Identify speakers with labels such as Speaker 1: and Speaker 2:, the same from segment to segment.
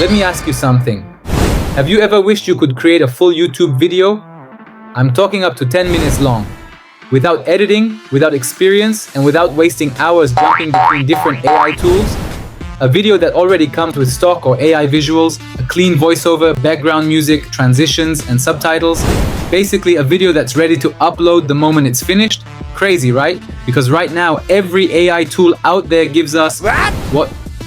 Speaker 1: Let me ask you something. Have you ever wished you could create a full YouTube video? I'm talking up to 10 minutes long. Without editing, without experience, and without wasting hours jumping between different AI tools. A video that already comes with stock or AI visuals, a clean voiceover, background music, transitions, and subtitles. Basically a video that's ready to upload the moment it's finished. Crazy, right? Because right now, every AI tool out there gives us,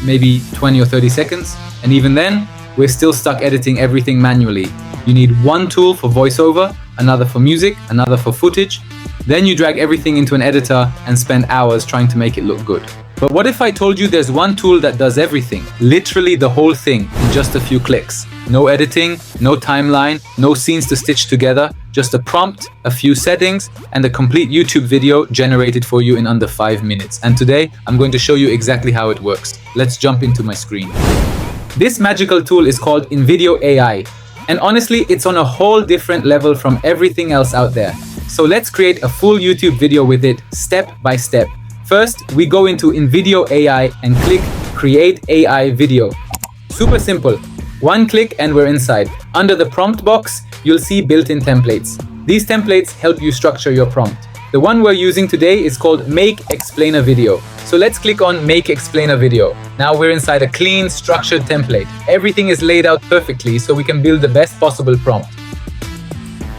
Speaker 1: maybe 20 or 30 seconds? And even then, we're still stuck editing everything manually. You need one tool for voiceover, another for music, another for footage. Then you drag everything into an editor and spend hours trying to make it look good. But what if I told you there's one tool that does everything, literally the whole thing, in just a few clicks? No editing, no timeline, no scenes to stitch together, just a prompt, a few settings, and a complete YouTube video generated for you in under 5 minutes. And today, I'm going to show you exactly how it works. Let's jump into my screen. This magical tool is called Invideo AI. And honestly, it's on a whole different level from everything else out there. So let's create a full YouTube video with it, step by step. First, we go into Invideo AI and click Create AI Video. Super simple. One click and we're inside. Under the prompt box, you'll see built-in templates. These templates help you structure your prompt. The one we're using today is called Make Explain a Video. So let's click on Make Explain a Video. Now we're inside a clean, structured template. Everything is laid out perfectly so we can build the best possible prompt.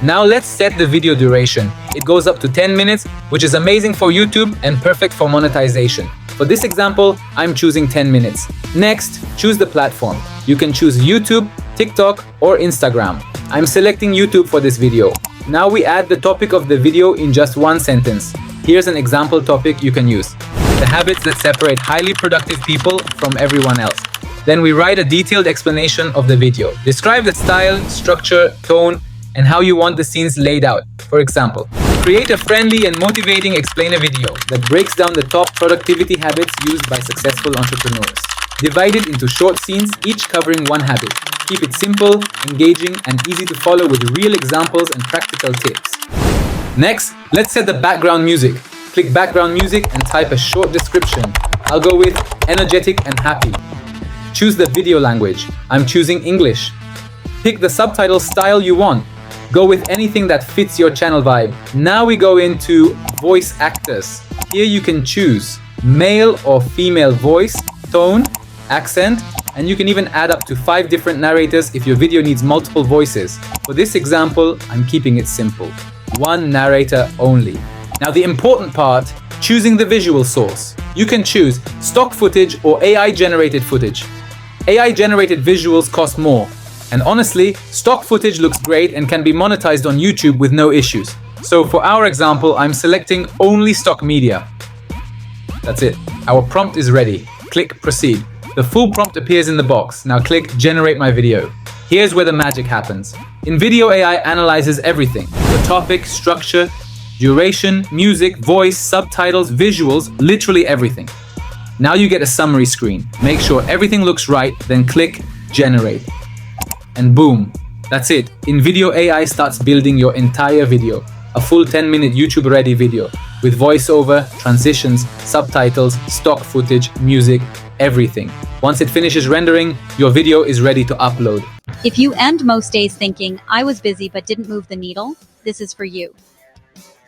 Speaker 1: Now let's set the video duration. It goes up to 10 minutes, which is amazing for YouTube and perfect for monetization. For this example, I'm choosing 10 minutes. Next, choose the platform. You can choose YouTube, TikTok, or Instagram. I'm selecting YouTube for this video. Now we add the topic of the video in just one sentence. Here's an example topic you can use. The habits that separate highly productive people from everyone else. Then we write a detailed explanation of the video. Describe the style, structure, tone, and how you want the scenes laid out. For example, create a friendly and motivating explainer video that breaks down the top productivity habits used by successful entrepreneurs. Divide it into short scenes, each covering one habit. Keep it simple, engaging, and easy to follow with real examples and practical tips. Next, let's set the background music. Click background music and type a short description. I'll go with energetic and happy. Choose the video language. I'm choosing English. Pick the subtitle style you want. Go with anything that fits your channel vibe. Now we go into voice actors. Here you can choose male or female voice, tone, accent, and you can even add up to 5 different narrators if your video needs multiple voices. For this example, I'm keeping it simple. One narrator only. Now the important part, choosing the visual source. You can choose stock footage or AI-generated footage. AI-generated visuals cost more. And honestly, stock footage looks great and can be monetized on YouTube with no issues. So for our example, I'm selecting only stock media. That's it. Our prompt is ready. Click Proceed. The full prompt appears in the box. Now click Generate My Video. Here's where the magic happens. Invideo AI analyzes everything. The topic, structure, duration, music, voice, subtitles, visuals, literally everything. Now you get a summary screen. Make sure everything looks right, then click Generate. And boom, that's it. Invideo AI starts building your entire video. A full 10-minute YouTube-ready video with voiceover, transitions, subtitles, stock footage, music, everything. Once it finishes rendering, your video is ready to upload.
Speaker 2: If you end most days thinking, I was busy but didn't move the needle, this is for you.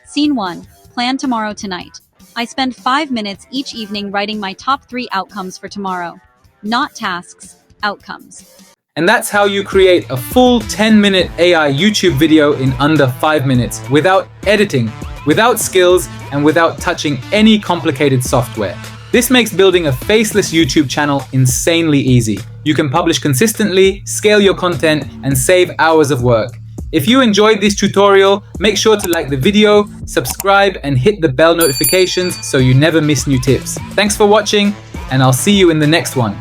Speaker 2: Scene 1. Plan tomorrow tonight. I spend 5 minutes each evening writing my top 3 outcomes for tomorrow. Not tasks, outcomes.
Speaker 1: And that's how you create a full 10-minute AI YouTube video in under 5 minutes without editing, without skills, and without touching any complicated software. This makes building a faceless YouTube channel insanely easy. You can publish consistently, scale your content, and save hours of work. If you enjoyed this tutorial, make sure to like the video, subscribe, and hit the bell notifications so you never miss new tips. Thanks for watching, and I'll see you in the next one.